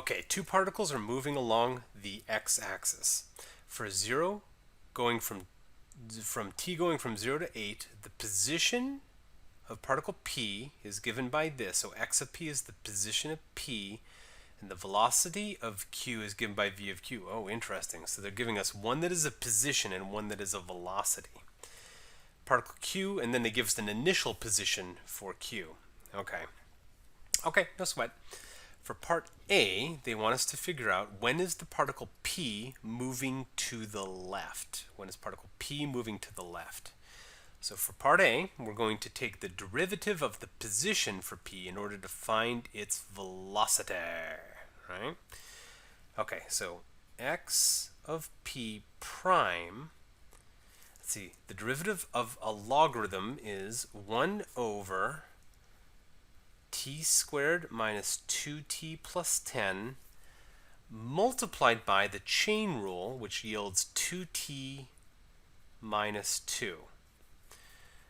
Okay, two particles are moving along the x-axis. For 0 going from t going from 0 to 8, the position of particle p is given by this. So x of p is the position of p, and the velocity of q is given by v of q. Oh, interesting. So they're giving us one that is a position and one that is a velocity. Particle q, and then they give us an initial position for q. Okay, no sweat. For part A, they want us to figure out when is the particle p moving to the left. When is particle p moving to the left? So for part A, we're going to take the derivative of the position for p in order to find its velocity, right? Okay, so x of p prime, let's see, the derivative of a logarithm is 1 over t squared minus 2t plus 10 multiplied by the chain rule, which yields 2t minus 2.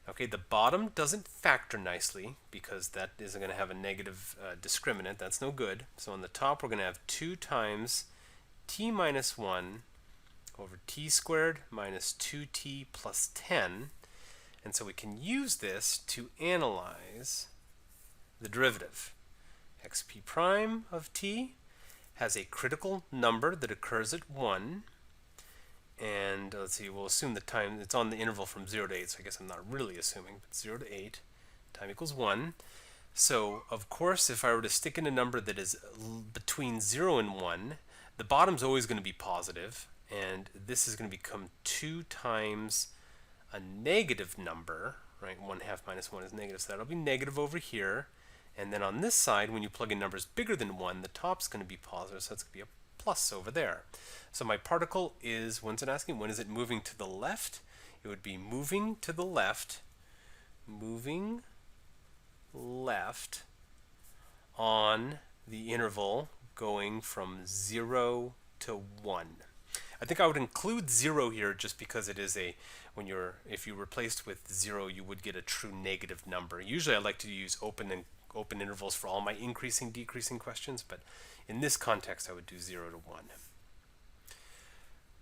Okay, the bottom doesn't factor nicely because that isn't going to have a negative discriminant. That's no good. So on the top, we're going to have 2 times t minus 1 over t squared minus 2t plus 10. And so we can use this to analyze the derivative. xp prime of t has a critical number that occurs at 1. And let's see, we'll assume the time, it's on the interval from 0 to 8, so I guess I'm not really assuming, but 0 to 8, time equals 1. So, of course, if I were to stick in a number that is between 0 and 1, the bottom's always going to be positive, and this is going to become 2 times a negative number, right? 1 half minus 1 is negative, so that'll be negative over here. And then on this side, when you plug in numbers bigger than 1, the top's going to be positive, so it's going to be a plus over there. So my particle is, when's it asking? When is it moving to the left? It would be moving to the left, moving left on the interval going from 0 to 1. I think I would include 0 here just because it is a, if you replaced with 0, you would get a true negative number. Usually I like to use open intervals for all my increasing, decreasing questions, but in this context I would do 0 to 1.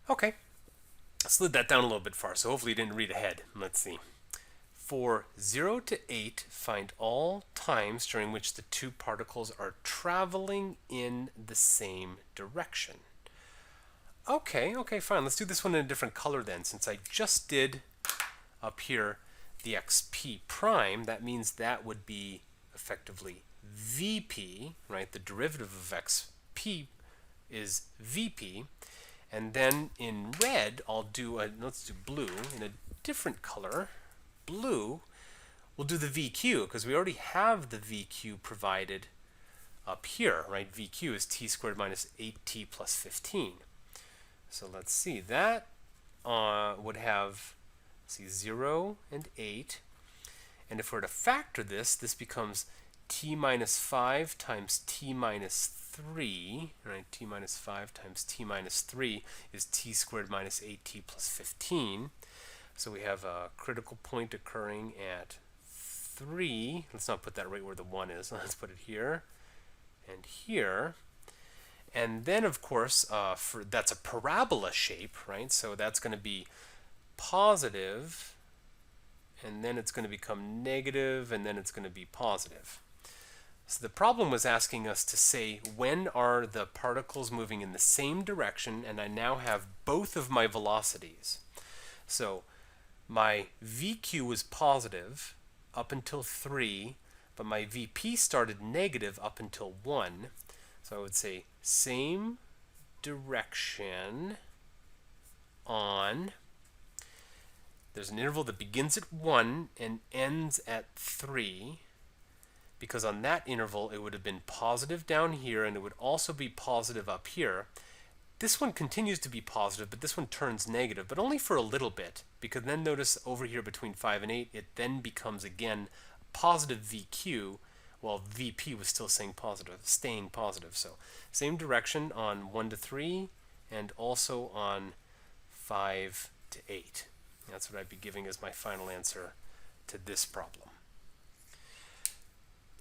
Okay, I slid that down a little bit far, so hopefully you didn't read ahead. Let's see. For 0 to 8, find all times during which the two particles are traveling in the same direction. Okay, fine. Let's do this one in a different color then. Since I just did up here the xp prime, that means that would be effectively vp, right? The derivative of xp is vp. And then in red, I'll do let's do blue in a different color. Blue, we'll do the VQ because we already have the VQ provided up here, right? VQ is t squared minus 8t plus 15. So let's see, that would have, let's see, 0 and 8. And if we're to factor this, this becomes t minus 5 times t minus 3, right? T minus 5 times t minus 3 is t squared minus 8t plus 15. So we have a critical point occurring at 3. Let's not put that right where the 1 is. Let's put it here and here. And then, of course, that's a parabola shape, right? So that's going to be positive, and then it's going to become negative, and then it's going to be positive. So the problem was asking us to say when are the particles moving in the same direction, and I now have both of my velocities. So my VQ was positive up until 3, but my VP started negative up until 1. So I would say same direction on, there's an interval that begins at 1 and ends at 3, because on that interval it would have been positive down here and it would also be positive up here. This one continues to be positive, but this one turns negative, but only for a little bit, because then notice over here between 5 and 8, it then becomes again positive VQ, while VP was still staying positive. So same direction on 1 to 3 and also on 5 to 8. That's what I'd be giving as my final answer to this problem.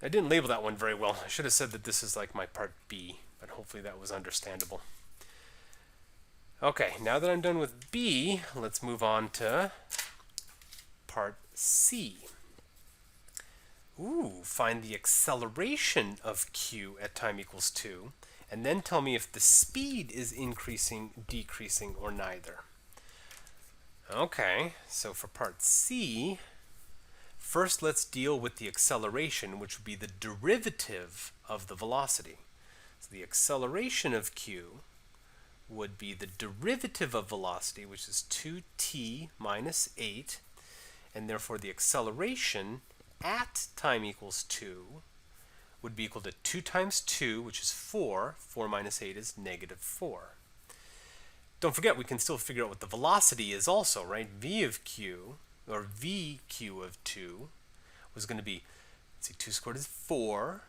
I didn't label that one very well. I should have said that this is like my part B, but hopefully that was understandable. Okay, now that I'm done with B, let's move on to part C. Find the acceleration of q at time equals 2, and then tell me if the speed is increasing, decreasing, or neither. Okay, so for part C, first let's deal with the acceleration, which would be the derivative of the velocity. So the acceleration of q would be the derivative of velocity, which is 2t minus 8, and therefore the acceleration at time equals 2 would be equal to 2 times 2, which is 4. 4 minus 8 is negative 4. Don't forget, we can still figure out what the velocity is also, right? V of q, or vq of 2, was going to be, let's see, 2 squared is 4.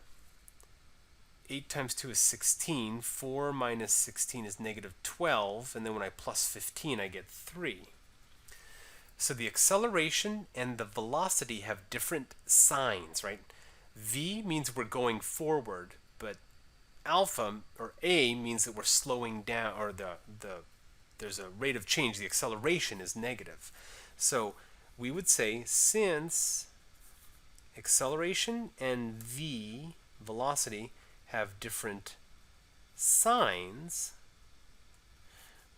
8 times 2 is 16. 4 minus 16 is negative 12. And then when I plus 15, I get 3. So the acceleration and the velocity have different signs, right? V means we're going forward, but alpha, or A, means that we're slowing down, or there's a rate of change. The acceleration is negative. So we would say, since acceleration and V, velocity, have different signs,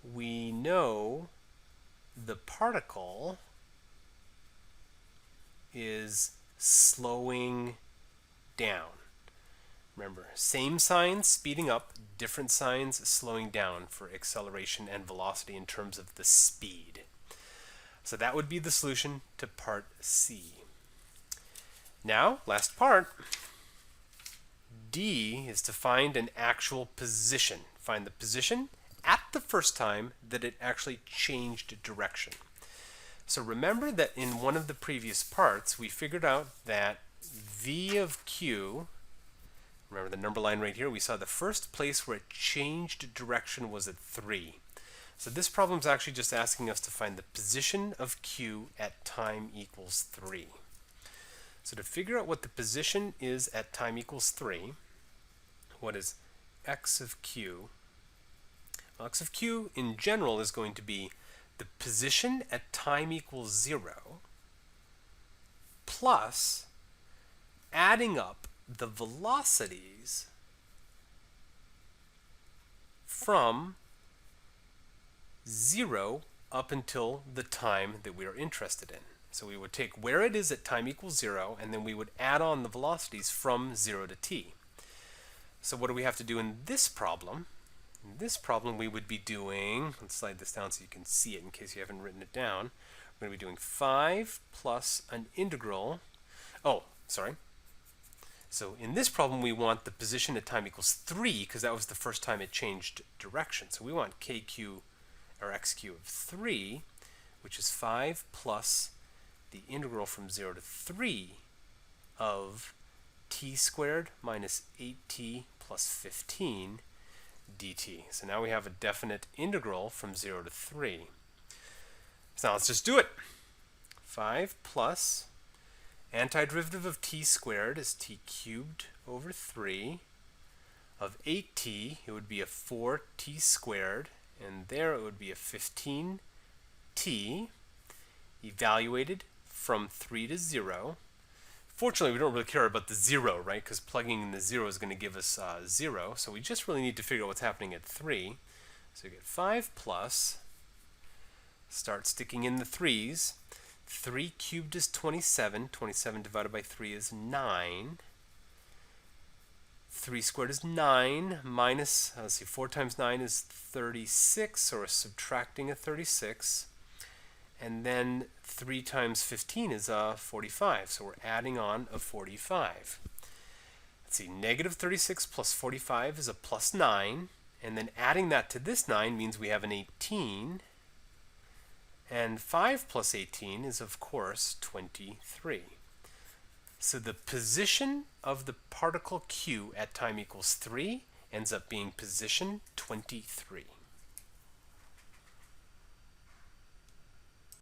we know the particle is slowing down. Remember, same signs speeding up, different signs slowing down for acceleration and velocity in terms of the speed. So that would be the solution to part C. Now, last part, D, is to find an actual position. Find the position at the first time that it actually changed direction. So remember that in one of the previous parts, we figured out that V of q, remember the number line right here, we saw the first place where it changed direction was at 3. So this problem is actually just asking us to find the position of q at time equals 3. So to figure out what the position is at time equals 3, what is x of q? Well, x of q in general is going to be the position at time equals 0 plus adding up the velocities from 0 up until the time that we are interested in. So we would take where it is at time equals 0, and then we would add on the velocities from 0 to t. So what do we have to do in this problem? In this problem, we would be doing, let's slide this down so you can see it in case you haven't written it down. We're going to be doing 5 plus an integral. Oh, sorry. So in this problem, we want the position at time equals 3, because that was the first time it changed direction. So we want kq, or xq of 3, which is 5 plus the integral from 0 to 3 of t squared minus 8t plus 15 dt. So now we have a definite integral from 0 to 3. So now let's just do it. 5 plus antiderivative of t squared is t cubed over 3 of 8t. It would be a 4t squared, and there it would be a 15t evaluated from 3 to 0. Fortunately, we don't really care about the 0, right? Because plugging in the 0 is going to give us 0. So we just really need to figure out what's happening at 3. So we get 5 plus, start sticking in the 3's. 3 cubed is 27. 27 divided by 3 is 9. 3 squared is 9 minus, let's see, 4 times 9 is 36, so we're subtracting a 36. And then 3 times 15 is 45, so we're adding on a 45. Let's see, negative 36 plus 45 is a plus 9, and then adding that to this 9 means we have an 18, and 5 plus 18 is, of course, 23. So the position of the particle q at time equals 3 ends up being position 23.